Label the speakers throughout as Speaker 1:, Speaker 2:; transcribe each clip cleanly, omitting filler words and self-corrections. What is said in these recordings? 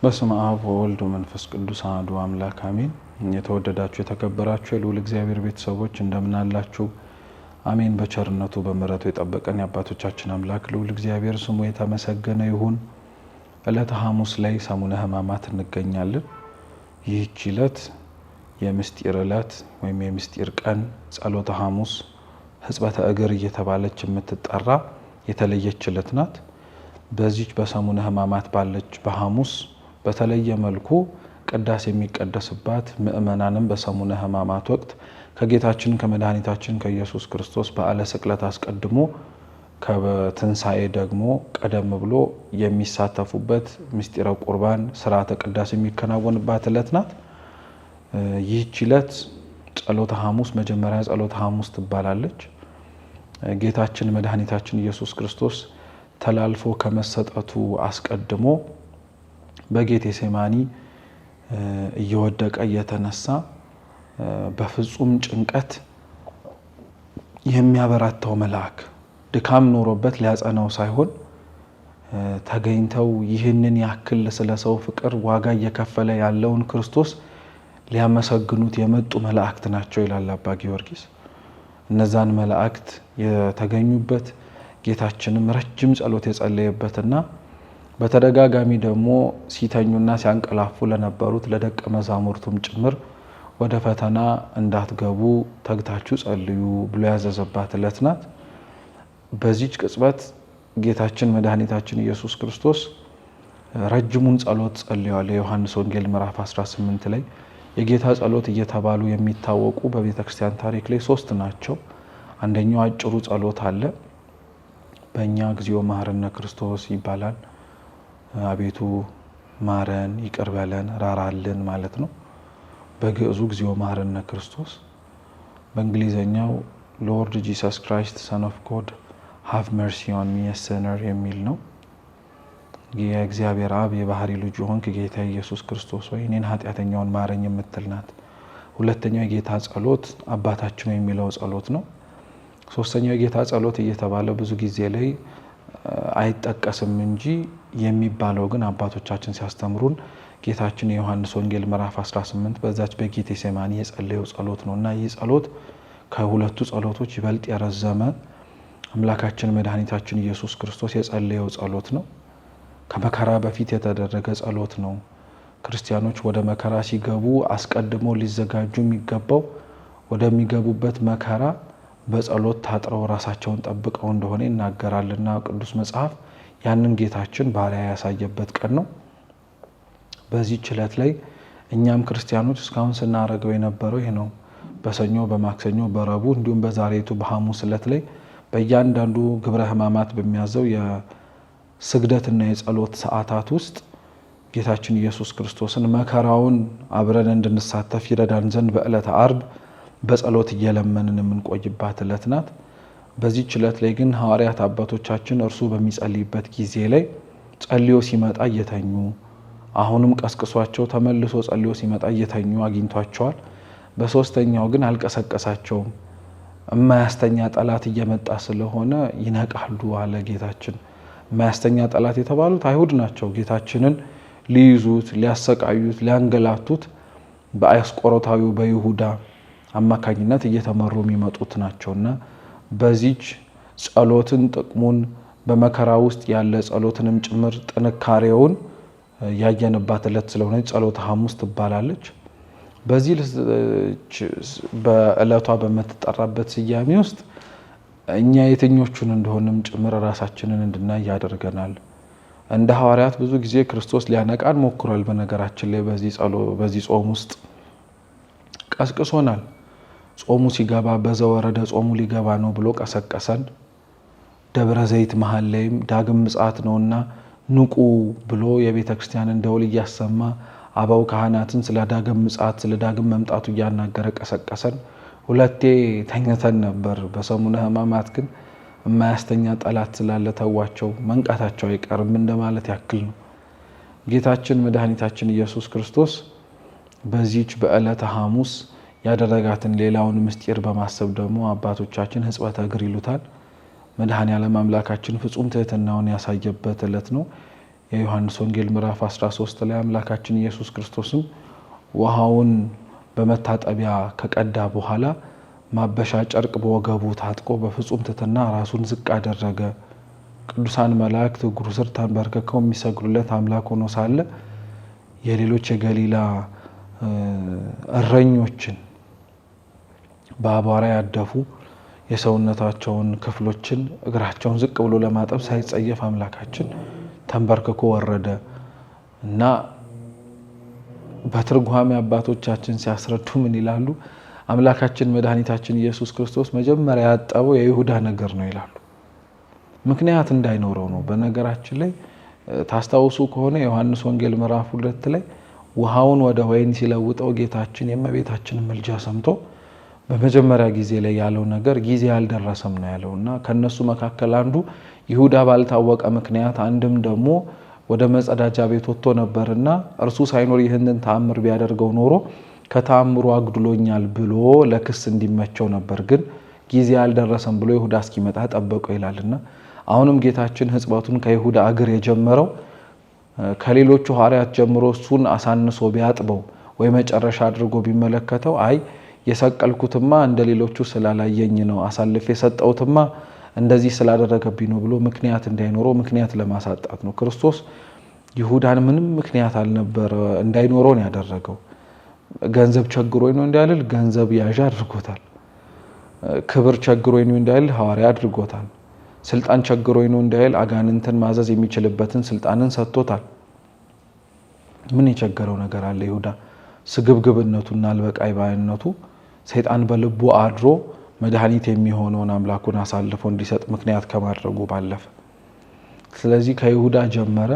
Speaker 1: በስመ አብ ወወልድ ወመንፈስ ቅዱስ አሐዱ አምላክ አሜን። የተወደዳችሁ የተከበራችሁ የልዑል እግዚአብሔር ቤተሰቦች እንደምን አላችሁ? አሜን። በቸርነቱ በምሕረቱ የጠበቀን የአባቶቻችን አምላክ ልዑል እግዚአብሔር ስሙ የተመሰገነ ይሁን። ዕለተ ሐሙስ ላይ ሰሙነ ሕማማት እንገኛለን። ይህች ዕለት የምስጢር ዕለት ወይም የምስጢር ቀን ጸሎተ ሐሙስ ሕጽበተ እግር እየተባለች የምትጠራ የተለየች ዕለት ናት። በዚች በሰሙነ ሕማማት ባለች በሐሙስ በተለየ መልኩ ቅዳሴ የሚቀደስባት ምእመናንም በሰሙነ ሕማማት ወቅት ከጌታችን ከመድኃኒታችን ከኢየሱስ ክርስቶስ በዓለ ስቅለት አስቀድሞ ከትንሣኤ ደግሞ ቀደም ብሎ የሚሳተፉበት ምስጢረ ቁርባን ስርዓተ ቅዳሴ የሚከናወንባት ዕለት ናት። ይህች ዕለት ጸሎተ ሐሙስ መጀመሪያ ጸሎተ ሐሙስ ትባላለች። ጌታችን መድኃኒታችን ኢየሱስ ክርስቶስ ተላልፎ ከመሰጠቱ አስቀድሞ በጌቴሴማኒ እየወደቀ እየተነሳ በፍጹም ጭንቀት የሚያበራታው መልአክ ድካም ኖሮበት ሊያጸናው ሳይሆን ተገኝተው ይህንን ያክል ስለ ሰው ፍቅር ዋጋ እየከፈለ ያለውን ክርስቶስ ሊያመሰግኑት የመጡ መላእክት ናቸው ይላል አባ ጊዮርጊስ። እነዛን መላእክት የተገኙበት ጌታችንም ረጅም ጸሎት የጸለየበትና በተደጋጋሚ ደግሞ ሲተኙና ሲያንቀላፉ ለነበሩት ለደቀ መዛሙርቱም ጭምር ወደ ፈተና እንዳትገቡ ተግታችሁ ጸልዩ ብሎ ያዘዘባት ዕለት ናት። በዚች ቅጽበት ጌታችን መድኃኒታችን ኢየሱስ ክርስቶስ ረጅሙን ጸሎት ጸልየዋል። የዮሐንስ ወንጌል ምዕራፍ 18 ላይ የጌታ ጸሎት እየተባሉ የሚታወቁ በቤተ ክርስቲያን ታሪክ ላይ 3 ናቸው። አንደኛው አጭሩ ጸሎት አለ። በእኛ እግዚኦ መሐረነ ክርስቶስ ይባላል። አቤቱ ማረን፣ ይቅር በለን፣ ራራልን ማለት ነው። በግዕዙ እግዚኦ መሐረነ ክርስቶስ፣ በእንግሊዘኛው ሎርድ ጂሰስ ክራይስት ሰን ኦፍ ጎድ ሃቭ መርሲ ኦን ሚ ሲነር የሚል ነው። የእግዚአብሔር አብ የባህሪ ልጅ ሆንክ ጌታ ኢየሱስ ክርስቶስ ወይ እኔን ኃጢአተኛውን ማረኝ የምትል ናት። ሁለተኛው የጌታ ጸሎት አባታችን የሚለው ጸሎት ነው። ሶስተኛው የጌታ ጸሎት እየተባለ ብዙ ጊዜ ላይ አይጠቀስም እንጂ የሚባለው ግን አባቶቻችን ሲያስተምሩን ጌታችን የዮሐንስ ወንጌል ምዕራፍ 18 በዛች በጌቴሴማኒ የጸለየው ጸሎት ነውና ይህ ጸሎት ከሁለቱ ጸሎቶች ይበልጥ የረዘመ አምላካችን መድኃኒታችን ኢየሱስ ክርስቶስ የጸለየው ጸሎት ነው። ከመከራ በፊት የተደረገ ጸሎት ነው። ክርስቲያኖች ወደ መከራ ሲገቡ አስቀድሞ ሊዘጋጁ የሚገባው ወደሚገቡበት መከራ በጸሎት ታጥረው ራሳቸውን ጠብቀው እንደሆነ ይናገራልና ቅዱስ መጽሐፍ ያንን ጌታችን ባሪያ ያሳየበት ቀን ነው። በዚህ ዕለት ላይ እኛም ክርስቲያኖች እስካሁን ስናረገው የነበረው ይሄ ነው። በሰኞ፣ በማክሰኞ፣ በረቡዕ እንዲሁም በዛሬቱ በሐሙስ ዕለት ላይ በእያንዳንዱ ግብረ ሕማማት በሚያዘው የስግደትና የጸሎት ሰዓታት ውስጥ ጌታችን ኢየሱስ ክርስቶስን መከራውን አብረን እንድንሳተፍ ይረዳን ዘንድ በዕለተ ዓርብ በጸሎት እየለመንን የምንቆይባት ዕለት ናት። በዚህ ዕለት ላይ ግን ሐዋርያት አባቶቻችን እርሱ በሚጸልይበት ጊዜ ላይ ጸልዮ ሲመጣ እየተኙ አሁንም ቀስቅሷቸው ተመልሶ ጸልዮ ሲመጣ እየተኙ አግኝቷቸዋል። በሶስተኛው ግን አልቀሰቀሳቸውም። የማያስተኛ ጠላት እየመጣ ስለሆነ ይነቃሉ አለ ጌታችን። የማያስተኛ ጠላት የተባሉት አይሁድ ናቸው። ጌታችንን ሊይዙት፣ ሊያሰቃዩት፣ ሊያንገላቱት በአስቆሮታዊው በይሁዳ አማካኝነት እየተመሩ የሚመጡት ናቸውና በዚች ጸሎትን ጥቅሙን በመከራ ውስጥ ያለ ጸሎትንም ጭምር ጥንካሬውን ያየንባት ዕለት ስለሆነ ጸሎተ ሐሙስ ትባላለች። በዚህ በዕለቷ በምትጠራበት ስያሜ ውስጥ እኛ የትኞቹን እንደሆንም ጭምር ራሳችንን እንድናይ ያደርገናል። እንደ ሐዋርያት ብዙ ጊዜ ክርስቶስ ሊያነቃን ሞክሯል። በነገራችን ላይ በዚህ ጾም ውስጥ ቀስቅሶናል። ጾሙ ሲገባ በዘወረደ ጾሙ ሊገባ ነው ብሎ ቀሰቀሰን። ደብረ ዘይት መሃል ላይም ዳግም ምጽአት ነውና ንቁ ብሎ የቤተ ክርስቲያንን ደውል እያሰማ አበው ካህናትን ስለ ዳግም ምጽአት ስለ ዳግም መምጣቱ እያናገረ ቀሰቀሰን። ሁለቴ ተኝተን ነበር። በሰሙነ ሕማማት ግን የማያስተኛ ጠላት ስላለ ተዋቸው፣ መንቃታቸው አይቀርም እንደማለት ያክል ነው። ጌታችን መድኃኒታችን ኢየሱስ ክርስቶስ በዚህች በዕለተ ሐሙስ ያደረጋትን ሌላውን ምስጢር በማሰብ ደግሞ አባቶቻችን ሕጽበተ እግር ይሉታል። መድኃኔዓለም አምላካችን ፍጹም ትሕትናውን ያሳየበት ዕለት ነው። የዮሐንስ ወንጌል ምዕራፍ 13 ላይ አምላካችን ኢየሱስ ክርስቶስም ውሃውን በመታጠቢያ ከቀዳ በኋላ ማበሻ ጨርቅ በወገቡ ታጥቆ በፍጹም ትሕትና ራሱን ዝቅ አደረገ። ቅዱሳን መላእክት እግሩ ስር ተንበርክከው የሚሰግዱለት አምላክ ሆኖ ሳለ የሌሎች የገሊላ እረኞችን በአቧራ ያደፉ የሰውነታቸውን ክፍሎችን እግራቸውን ዝቅ ብሎ ለማጠብ ሳይጸየፍ አምላካችን ተንበርክኮ ወረደ እና በትርጓሜ አባቶቻችን ሲያስረዱ ምን ይላሉ? አምላካችን መድኃኒታችን ኢየሱስ ክርስቶስ መጀመሪያ ያጠበው የይሁዳ ነገር ነው ይላሉ። ምክንያት እንዳይኖረው ነው። በነገራችን ላይ ታስታውሱ ከሆነ ዮሐንስ ወንጌል ምዕራፍ 2 ላይ ውሃውን ወደ ወይን ሲለውጠው ጌታችን የእመቤታችንን ምልጃ ሰምቶ በመጀመሪያ ጊዜ ላይ ያለው ነገር ጊዜ አልደረሰም ነው ያለውና ከነሱ መካከል አንዱ ይሁዳ ባልታወቀ ምክንያት አንድም ደግሞ ወደ መጸዳጃ ቤት ወጥቶ ነበርና እርሱ ሳይኖር ይህንን ተአምር ቢያደርገው ኖሮ ከተአምሩ አግድሎኛል ብሎ ለክስ እንዲመቸው ነበር። ግን ጊዜ አልደረሰም ብሎ ይሁዳ እስኪመጣ ጠበቀው ይላልና አሁንም ጌታችን ሕጽበቱን ከይሁዳ እግር የጀመረው ከሌሎቹ ሐዋርያት ጀምሮ እሱን አሳንሶ ቢያጥበው ወይ መጨረሻ አድርጎ ቢመለከተው አይ የሰቀልኩትማ እንደ ሌሎቹ ስላላየኝ ነው፣ አሳልፌ የሰጠሁትማ እንደዚህ ስላደረገብኝ ነው ብሎ ምክንያት እንዳይኖረው ምክንያት ለማሳጣት ነው። ክርስቶስ ይሁዳን ምንም ምክንያት አልነበረ እንዳይኖረው ነው ያደረገው። ገንዘብ ቸግሮኝ ነው እንዳይል ገንዘብ ያዥ አድርጎታል። ክብር ቸግሮኝ ነው እንዳይል ሐዋርያ አድርጎታል። ስልጣን ቸግሮኝ ነው እንዳይል አጋንንትን ማዘዝ የሚችልበትን ስልጣንን ሰጥቶታል። ምን የቸገረው ነገር አለ? ይሁዳ ስግብግብነቱና አልበቃይ ባይነቱ ሰይጣን በልቡ አድሮ መድኃኒት የሚሆነውን አምላኩን አሳልፎ እንዲሰጥ ምክንያት ከማድረጉ ባለፈ። ስለዚህ ከይሁዳ ጀመረ፣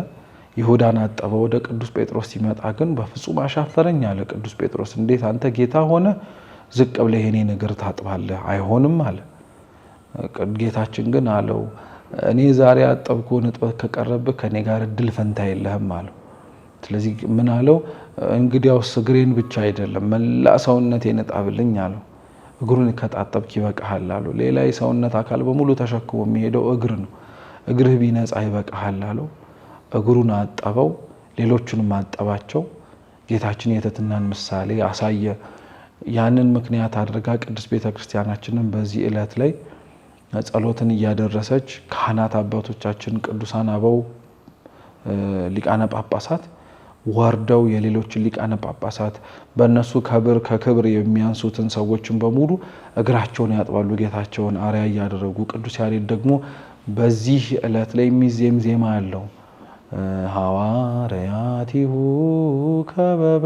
Speaker 1: ይሁዳን አጠበ። ወደ ቅዱስ ጴጥሮስ ሲመጣ ግን በፍጹም አሻፈረኝ አለ ቅዱስ ጴጥሮስ። እንዴት አንተ ጌታ ሆነ ዝቅ ብለህ የኔን እግር ታጥባለህ? አይሆንም አለ። ጌታችን ግን አለው እኔ ዛሬ አጠብኩህን እጥበት ከቀረብህ ከኔ ጋር እድል ፈንታ የለህም አለው። ስለዚህ ምን አለው? እንግዲያውስ እግሬን ብቻ አይደለም መላ ሰውነቴን እጠብልኝ አለው። እግሩን ከጣጠብክ ይበቃሃል አለው። ሌላ የሰውነት አካል በሙሉ ተሸክሞ የሚሄደው እግር ነው። እግርህ ቢነጻ ይበቃሃል አለው። እግሩን አጠበው፣ ሌሎቹንም አጠባቸው። ጌታችን የትሕትናን ምሳሌ አሳየ። ያንን ምክንያት አድርጋ ቅድስት ቤተክርስቲያናችንን በዚህ ዕለት ላይ ጸሎትን እያደረሰች ካህናት አባቶቻችን ቅዱሳን አበው ሊቃነ ጳጳሳት ወርደው የሌሎችን ሊቃነ ጳጳሳት በእነሱ ከክብር የሚያንሱትን ሰዎችን በሙሉ እግራቸውን ያጥባሉ፣ ጌታቸውን አርአያ እያደረጉ። ቅዱስ ያሬድ ደግሞ በዚህ ዕለት ላይ የሚዜም ዜማ አለው። ሐዋርያቲሁ ከበበ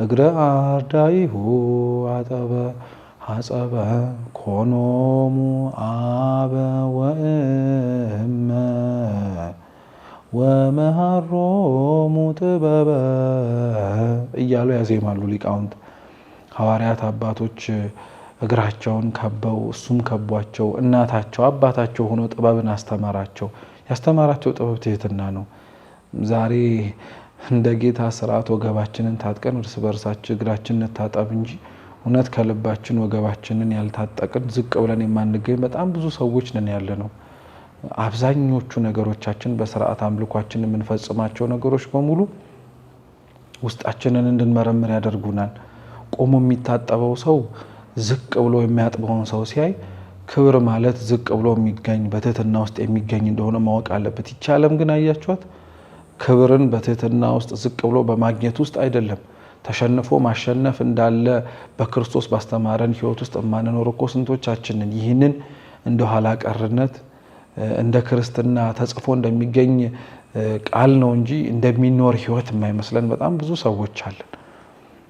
Speaker 1: እግረ አርዳኢሁ አጠበ ሐጸበ ኮኖሙ አበ ወእመ ወመሃሮሙ ጥበበ እያሉ ያዜማሉ ሊቃውንት። ሐዋርያት አባቶች እግራቸውን ከበው እሱም ከቧቸው እናታቸው አባታቸው ሆኖ ጥበብን አስተማራቸው። ያስተማራቸው ጥበብ ትሕትና ነው። ዛሬ እንደ ጌታ ስርዓት ወገባችንን ታጥቀን እርስ በርሳችን እግራችንን እንታጠብ እንጂ እውነት ከልባችን ወገባችንን ያልታጠቅን ዝቅ ብለን የማንገኝ በጣም ብዙ ሰዎች ነን ያለ ነው። አብዛኞቹ ነገሮቻችን በስርዓት አምልኳችን የምንፈጽማቸው ነገሮች በሙሉ ውስጣችንን እንድንመረምር ያደርጉናል። ቆሞ የሚታጠበው ሰው ዝቅ ብሎ የሚያጥበውን ሰው ሲያይ ክብር ማለት ዝቅ ብሎ የሚገኝ በትሕትና ውስጥ የሚገኝ እንደሆነ ማወቅ አለበት። ይቻለም ግን አያችኋት ክብርን በትሕትና ውስጥ ዝቅ ብሎ በማግኘት ውስጥ አይደለም። ተሸንፎ ማሸነፍ እንዳለ በክርስቶስ ባስተማረን ሕይወት ውስጥ የማንኖር እኮ ስንቶቻችንን ይህንን እንደ ኋላ ቀርነት እንደ ክርስትና ተጽፎ እንደሚገኝ ቃል ነው እንጂ እንደሚኖር ሕይወት የማይመስለን በጣም ብዙ ሰዎች አለን።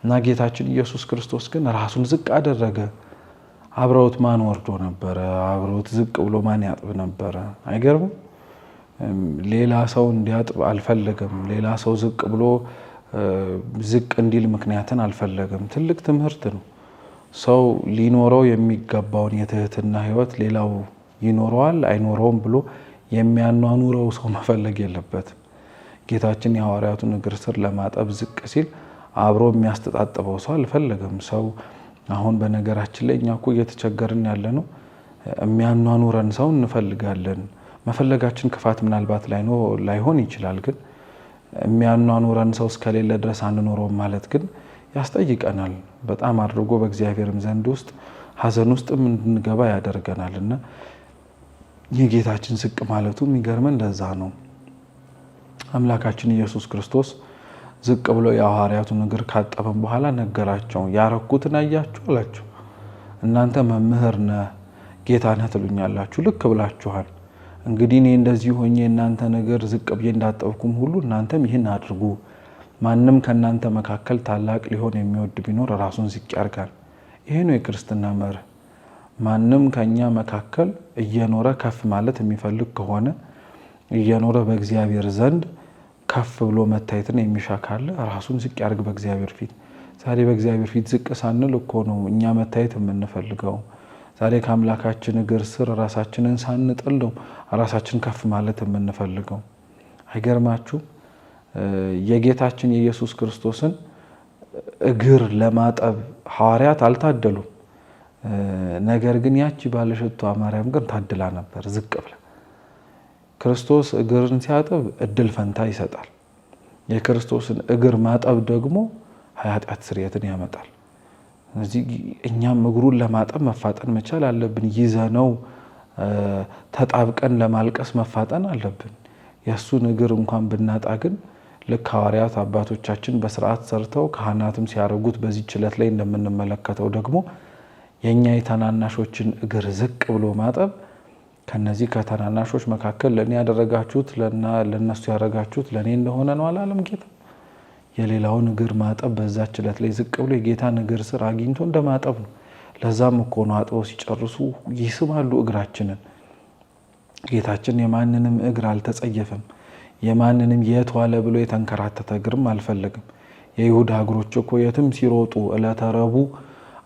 Speaker 1: እና ጌታችን ኢየሱስ ክርስቶስ ግን ራሱን ዝቅ አደረገ። አብረውት ማን ወርዶ ነበረ? አብረውት ዝቅ ብሎ ማን ያጥብ ነበረ? አይገርምም? ሌላ ሰው እንዲያጥብ አልፈለገም። ሌላ ሰው ዝቅ ብሎ ዝቅ እንዲል ምክንያትን አልፈለገም። ትልቅ ትምህርት ነው። ሰው ሊኖረው የሚገባውን የትሕትና ሕይወት ሌላው ይኖረዋል አይኖረውም ብሎ የሚያኗኑረው ሰው መፈለግ የለበትም። ጌታችን የሐዋርያቱን እግር ስር ለማጠብ ዝቅ ሲል አብሮ የሚያስተጣጥበው ሰው አልፈለገም። ሰው አሁን በነገራችን ላይ እኛ እኮ እየተቸገርን ያለ ነው። የሚያኗኑረን ሰው እንፈልጋለን። መፈለጋችን ክፋት ምናልባት ላይሆን ይችላል። ግን የሚያኗኑረን ሰው እስከሌለ ድረስ አንኖረውም ማለት ግን ያስጠይቀናል። በጣም አድርጎ በእግዚአብሔርም ዘንድ ውስጥ ሐዘን ውስጥም እንድንገባ ያደርገናልና የጌታችን ዝቅ ማለቱ የሚገርመን እንደዛ ነው። አምላካችን ኢየሱስ ክርስቶስ ዝቅ ብሎ የሐዋርያቱን እግር ካጠበም በኋላ ነገራቸው። ያረኩትን አያችሁ አላቸው። እናንተ መምህር ነህ ጌታ ነህ ትሉኛላችሁ፣ ልክ ብላችኋል። እንግዲህ እኔ እንደዚህ ሆኜ እናንተ ነገር ዝቅ ብዬ እንዳጠብኩም ሁሉ እናንተም ይህን አድርጉ። ማንም ከእናንተ መካከል ታላቅ ሊሆን የሚወድ ቢኖር ራሱን ዝቅ ያርጋል። ይሄ ነው የክርስትና መርህ። ማንም ከኛ መካከል እየኖረ ከፍ ማለት የሚፈልግ ከሆነ እየኖረ በእግዚአብሔር ዘንድ ከፍ ብሎ መታየትን የሚሻ ካለ ራሱን ዝቅ ያርግ በእግዚአብሔር ፊት። ዛሬ በእግዚአብሔር ፊት ዝቅ ሳንል እኮ ነው እኛ መታየት የምንፈልገው። ዛሬ ከአምላካችን እግር ስር ራሳችንን ሳንጥል ነው ራሳችን ከፍ ማለት የምንፈልገው። አይገርማችሁ? የጌታችን የኢየሱስ ክርስቶስን እግር ለማጠብ ሐዋርያት አልታደሉም። ነገር ግን ያቺ ባለሽቷ ማርያም ግን ታድላ ነበር። ዝቅ ብላ ክርስቶስ እግርን ሲያጥብ እድል ፈንታ ይሰጣል። የክርስቶስን እግር ማጠብ ደግሞ ኃጢአት ስርየትን ያመጣል። ስለዚህ እኛም እግሩን ለማጠብ መፋጠን መቻል አለብን። ይዘነው ተጣብቀን ለማልቀስ መፋጠን አለብን። የእሱን እግር እንኳን ብናጣ ግን ልክ ሐዋርያት አባቶቻችን በስርዓት ሰርተው ካህናትም ሲያደርጉት በዚህ ችለት ላይ እንደምንመለከተው ደግሞ የኛ የተናናሾችን እግር ዝቅ ብሎ ማጠብ ከነዚህ ከተናናሾች መካከል ለኔ ያደረጋችሁት ለነሱ ያደረጋችሁት ለኔ እንደሆነ ነው አላለም ጌታ? የሌላውን እግር ማጠብ በዛ ችለት ላይ ዝቅ ብሎ የጌታን እግር ስር አግኝቶ እንደማጠብ ነው። ለዛም እኮ ነው አጥበው ሲጨርሱ ይስማሉ እግራችንን። ጌታችን የማንንም እግር አልተጸየፈም። የማንንም የት ዋለ ብሎ የተንከራተተ እግርም አልፈለግም። የይሁዳ እግሮች እኮ የትም ሲሮጡ ዕለተ ረቡዕ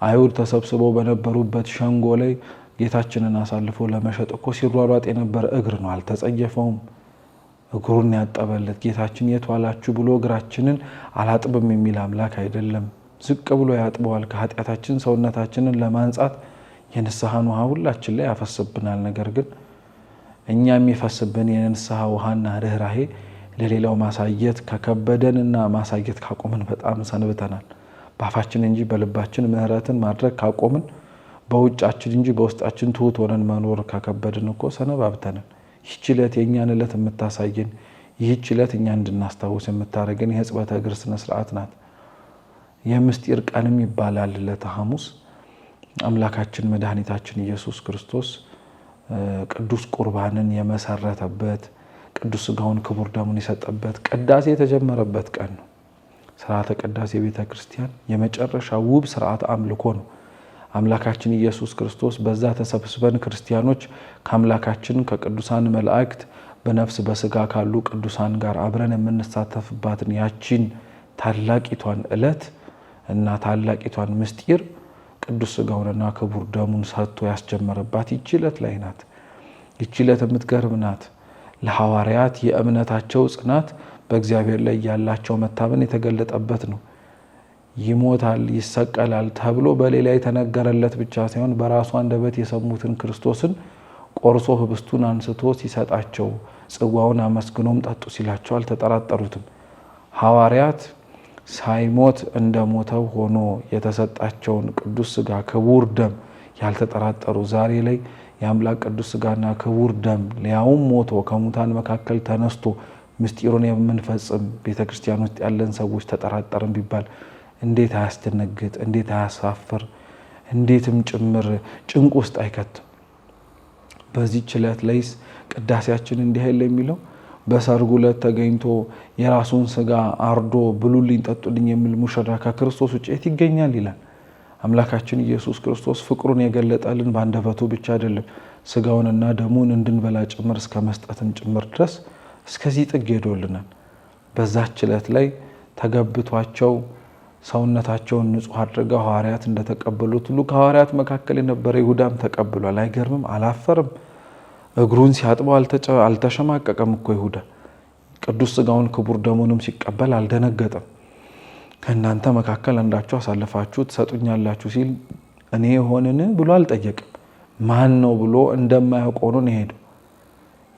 Speaker 1: አይሁድ ተሰብስበው በነበሩበት ሸንጎ ላይ ጌታችንን አሳልፎ ለመሸጥ እኮ ሲሯሯጥ የነበረ እግር ነው። አልተጸየፈውም። እግሩን ያጠበለት ጌታችን የት ዋላችሁ ብሎ እግራችንን አላጥብም የሚል አምላክ አይደለም። ዝቅ ብሎ ያጥበዋል። ከኃጢአታችን ሰውነታችንን ለማንጻት የንስሐን ውሃ ሁላችን ላይ ያፈስብናል። ነገር ግን እኛ የሚፈስብን የንስሐ ውሃና ርኅራሄ ለሌላው ማሳየት ከከበደንና ማሳየት ካቆምን በጣም ሰንብተናል። በአፋችን እንጂ በልባችን ምሕረትን ማድረግ ካቆምን፣ በውጫችን እንጂ በውስጣችን ትሁት ሆነን መኖር ከከበድን እኮ ሰነባብተናል። ይህች ዕለት የእኛን ዕለት የምታሳየን፣ ይህች ዕለት እኛ እንድናስታውስ የምታደርገን የሕጽበተ እግር ስነ ስርዓት ናት። የምስጢር ቀንም ይባላል ዕለተ ሐሙስ። አምላካችን መድኃኒታችን ኢየሱስ ክርስቶስ ቅዱስ ቁርባንን የመሰረተበት፣ ቅዱስ ሥጋውን ክቡር ደሙን የሰጠበት፣ ቅዳሴ የተጀመረበት ቀን ነው። ስርዓተ ቅዳሴ ቤተ ክርስቲያን የመጨረሻ ውብ ስርዓት አምልኮ ነው። አምላካችን ኢየሱስ ክርስቶስ በዛ ተሰብስበን ክርስቲያኖች ከአምላካችን ከቅዱሳን መላእክት በነፍስ በስጋ ካሉ ቅዱሳን ጋር አብረን የምንሳተፍባትን ያቺን ታላቂቷን ዕለት እና ታላቂቷን ምስጢር ቅዱስ ሥጋውንና ክቡር ደሙን ሰጥቶ ያስጀመረባት ይህች ዕለት ላይ ናት። ይህች ዕለት የምትገርም ናት። ለሐዋርያት የእምነታቸው ጽናት በእግዚአብሔር ላይ ያላቸው መታመን የተገለጠበት ነው። ይሞታል ይሰቀላል ተብሎ በሌላ የተነገረለት ብቻ ሳይሆን በራሱ አንደበት የሰሙትን ክርስቶስን ቆርሶ ህብስቱን አንስቶ ሲሰጣቸው ጽዋውን አመስግኖም ጠጡ ሲላቸው አልተጠራጠሩትም። ሐዋርያት ሳይሞት እንደሞተው ሆኖ የተሰጣቸውን ቅዱስ ሥጋ ክቡር ደም ያልተጠራጠሩ ዛሬ ላይ የአምላክ ቅዱስ ሥጋና ክቡር ደም ሊያውም ሞቶ ከሙታን መካከል ተነስቶ ምስጢሩን የምንፈጽም ቤተክርስቲያን ውስጥ ያለን ሰዎች ተጠራጠርን ቢባል እንዴት አያስደነግጥ፣ እንዴት አያሳፍር፣ እንዴትም ጭምር ጭንቅ ውስጥ አይከትም። በዚህ ዕለት ላይስ ቅዳሴያችን እንዲህ አይደል የሚለው? በሰርጉ ዕለት ተገኝቶ የራሱን ሥጋ አርዶ ብሉልኝ ጠጡልኝ የሚል ሙሽራ ከክርስቶስ ውጭ የት ይገኛል ይላል። አምላካችን ኢየሱስ ክርስቶስ ፍቅሩን የገለጠልን በአንደበቱ ብቻ አይደለም፣ ሥጋውንና ደሙን እንድንበላ ጭምር እስከ መስጠትን ጭምር ድረስ እስከዚህ ጥግ ሄዶልናል። በዛች ዕለት ላይ ተገብቷቸው ሰውነታቸውን ንጹሕ አድርገው ሐዋርያት እንደተቀበሉት ሁሉ ከሐዋርያት መካከል የነበረ ይሁዳም ተቀብሏል። አይገርምም? አላፈርም። እግሩን ሲያጥበው አልተሸማቀቀም እኮ ይሁዳ። ቅዱስ ሥጋውን ክቡር ደሙንም ሲቀበል አልደነገጠም። ከእናንተ መካከል አንዳችሁ አሳልፋችሁ ትሰጡኛላችሁ ሲል እኔ ሆንን ብሎ አልጠየቅም። ማን ነው ብሎ እንደማያውቅ ሆኖ ነው የሄደው።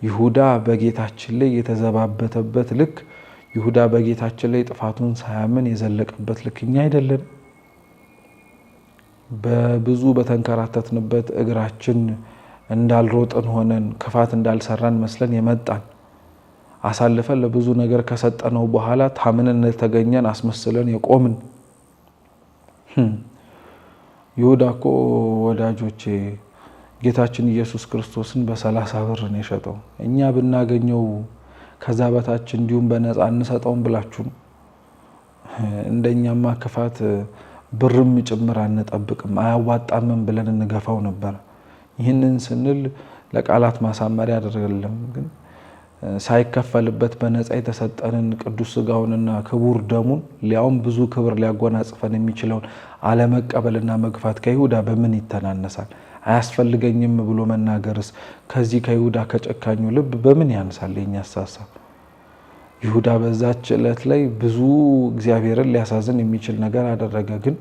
Speaker 1: ይሁዳ በጌታችን ላይ የተዘባበተበት ልክ፣ ይሁዳ በጌታችን ላይ ጥፋቱን ሳያምን የዘለቀበት ልክ እኛ አይደለን? በብዙ በተንከራተትንበት እግራችን እንዳልሮጥን ሆነን ክፋት እንዳልሰራን መስለን የመጣን አሳልፈን ለብዙ ነገር ከሰጠነው በኋላ ታምን እንደተገኘን አስመስለን የቆምን ይሁዳ እኮ ወዳጆቼ ጌታችን ኢየሱስ ክርስቶስን በ30 ብር ነው የሸጠው። እኛ ብናገኘው ከዛ በታች እንዲሁም በነፃ እንሰጠውን ብላችሁ ነው? እንደኛማ ክፋት ብርም ጭምር አንጠብቅም፣ አያዋጣምም ብለን እንገፋው ነበር። ይህንን ስንል ለቃላት ማሳመሪያ አይደለም፣ ግን ሳይከፈልበት በነፃ የተሰጠንን ቅዱስ ሥጋውንና ክቡር ደሙን ሊያውም ብዙ ክብር ሊያጎናጽፈን የሚችለውን አለመቀበልና መግፋት ከይሁዳ በምን ይተናነሳል? አያስፈልገኝም ብሎ መናገርስ ከዚህ ከይሁዳ ከጨካኙ ልብ በምን ያንሳል? የኛ አሳሳብ ይሁዳ በዛች ዕለት ላይ ብዙ እግዚአብሔርን ሊያሳዝን የሚችል ነገር አደረገ። ግን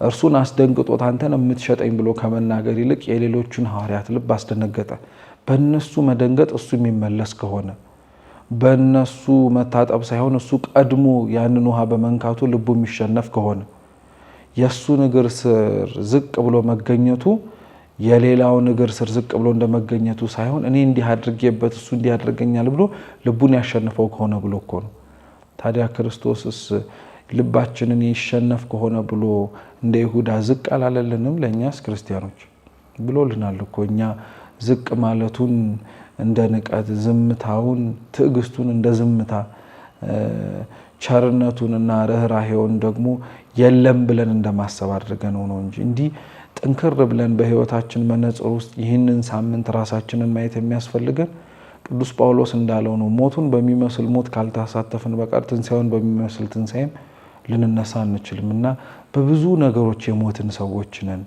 Speaker 1: እርሱን አስደንግጦት አንተን የምትሸጠኝ ብሎ ከመናገር ይልቅ የሌሎቹን ሐዋርያት ልብ አስደነገጠ። በእነሱ መደንገጥ እሱ የሚመለስ ከሆነ በእነሱ መታጠብ ሳይሆን እሱ ቀድሞ ያንን ውሃ በመንካቱ ልቡ የሚሸነፍ ከሆነ የእሱን እግር ስር ዝቅ ብሎ መገኘቱ የሌላውን እግር ስር ዝቅ ብሎ እንደመገኘቱ ሳይሆን እኔ እንዲህ አድርጌበት እሱ እንዲህ ያደርገኛል ብሎ ልቡን ያሸንፈው ከሆነ ብሎ እኮ ነው። ታዲያ ክርስቶስስ ልባችንን ይሸነፍ ከሆነ ብሎ እንደ ይሁዳ ዝቅ አላለልንም? ለእኛስ ክርስቲያኖች ብሎልናል እኮ። እኛ ዝቅ ማለቱን እንደ ንቀት፣ ዝምታውን ትዕግስቱን እንደ ዝምታ፣ ቸርነቱንና ርኅራኄውን ደግሞ የለም ብለን እንደማሰብ አድርገን ነው እንጂ እንዲህ ጥንክር ብለን በሕይወታችን መነጽር ውስጥ ይህንን ሳምንት ራሳችንን ማየት የሚያስፈልገን ቅዱስ ጳውሎስ እንዳለው ነው። ሞቱን በሚመስል ሞት ካልተሳተፍን በቀር ትንሣኤውን በሚመስል ትንሣኤም ልንነሳ አንችልም እና በብዙ ነገሮች የሞትን ሰዎች ነን።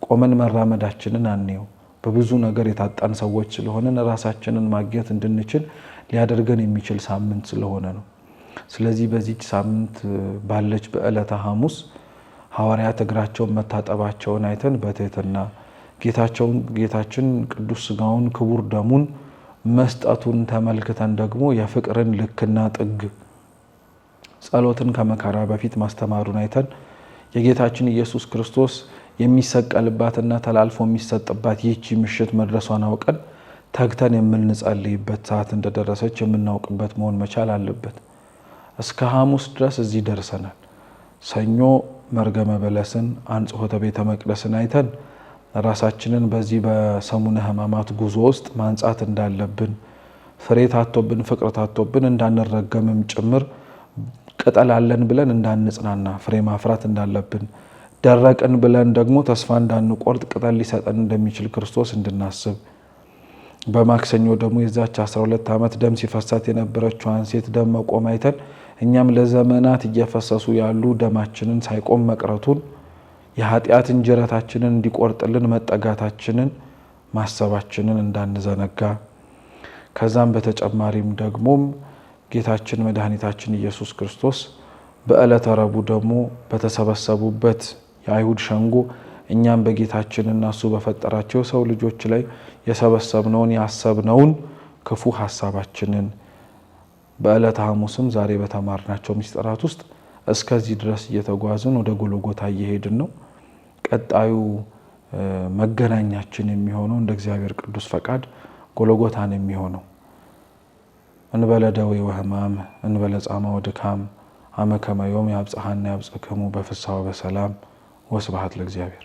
Speaker 1: ቆመን መራመዳችንን አንየው። በብዙ ነገር የታጣን ሰዎች ስለሆነን ራሳችንን ማግኘት እንድንችል ሊያደርገን የሚችል ሳምንት ስለሆነ ነው። ስለዚህ በዚች ሳምንት ባለች በዕለተ ሐሙስ ሐዋርያት እግራቸውን መታጠባቸውን አይተን በትህትና ጌታችን ቅዱስ ሥጋውን ክቡር ደሙን መስጠቱን ተመልክተን ደግሞ የፍቅርን ልክና ጥግ ጸሎትን ከመከራ በፊት ማስተማሩን አይተን የጌታችን ኢየሱስ ክርስቶስ የሚሰቀልባትና ተላልፎ የሚሰጥባት ይህቺ ምሽት መድረሷን አውቀን ተግተን የምንጸልይበት ሰዓት እንደደረሰች የምናውቅበት መሆን መቻል አለበት። እስከ ሐሙስ ድረስ እዚህ ደርሰናል። ሰኞ መርገመ በለስን አንጽሖተ ቤተ መቅደስን አይተን ራሳችንን በዚህ በሰሙነ ሕማማት ጉዞ ውስጥ ማንጻት እንዳለብን፣ ፍሬ ታቶብን ፍቅር ታቶብን እንዳንረገምም ጭምር ቅጠል አለን ብለን እንዳንጽናና ፍሬ ማፍራት እንዳለብን፣ ደረቅን ብለን ደግሞ ተስፋ እንዳንቆርጥ ቅጠል ሊሰጠን እንደሚችል ክርስቶስ እንድናስብ፣ በማክሰኞ ደግሞ የዛች 12 ዓመት ደም ሲፈሳት የነበረችዋን ሴት ደም መቆም አይተን እኛም ለዘመናት እየፈሰሱ ያሉ ደማችንን ሳይቆም መቅረቱን የኃጢአት እንጀራታችንን እንዲቆርጥልን መጠጋታችንን ማሰባችንን እንዳንዘነጋ፣ ከዛም በተጨማሪም ደግሞም ጌታችን መድኃኒታችን ኢየሱስ ክርስቶስ በዕለተ ረቡዕ ደግሞ በተሰበሰቡበት የአይሁድ ሸንጎ እኛም በጌታችንና እሱ በፈጠራቸው ሰው ልጆች ላይ የሰበሰብነውን ያሰብነውን ክፉ ሀሳባችንን በዕለተ ሐሙስም ዛሬ በተማርናቸው ምስጢራት ውስጥ እስከዚህ ድረስ እየተጓዝን ወደ ጎልጎታ እየሄድን ነው። ቀጣዩ መገናኛችን የሚሆነው እንደ እግዚአብሔር ቅዱስ ፈቃድ ጎልጎታን የሚሆነው እንበለ ደዌ ወሕማም እንበለ ጻማ ወድካም አመ ከመ ዮም ያብጽሐነ ያብጽሕክሙ በፍስሐ ወበሰላም ወስብሐት ለእግዚአብሔር።